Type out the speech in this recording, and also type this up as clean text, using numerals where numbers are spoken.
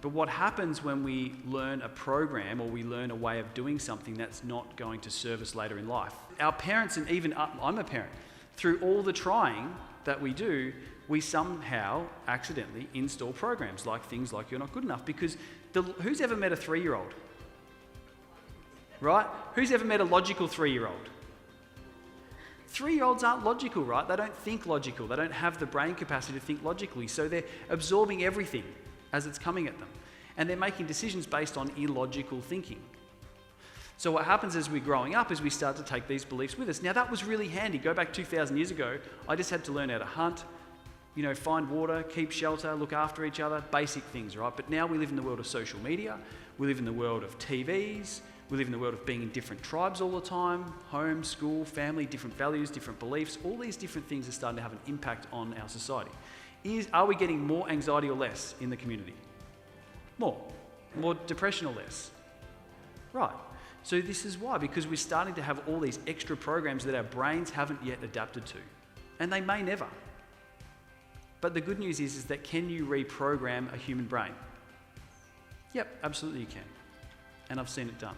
But what happens when we learn a program or we learn a way of doing something that's not going to serve us later in life? Our parents, and even I'm a parent, through all the trying that we do, we somehow accidentally install programs like things like you're not good enough. Because who's ever met a 3-year-old? Right? Who's ever met a logical 3-year-old? 3-year-olds aren't logical, right? They don't think logical. They don't have the brain capacity to think logically. So they're absorbing everything as it's coming at them. And they're making decisions based on illogical thinking. So what happens as we're growing up is we start to take these beliefs with us. Now that was really handy. Go back 2,000 years ago, I just had to learn how to hunt, find water, keep shelter, look after each other, basic things, right? But now we live in the world of social media. We live in the world of TVs. We live in the world of being in different tribes all the time, home, school, family, different values, different beliefs. All these different things are starting to have an impact on our society. Are we getting more anxiety or less in the community? More. More depression or less? Right. So this is why, because we're starting to have all these extra programs that our brains haven't yet adapted to. And they may never. But the good news is that can you reprogram a human brain? Yep, absolutely you can. And I've seen it done.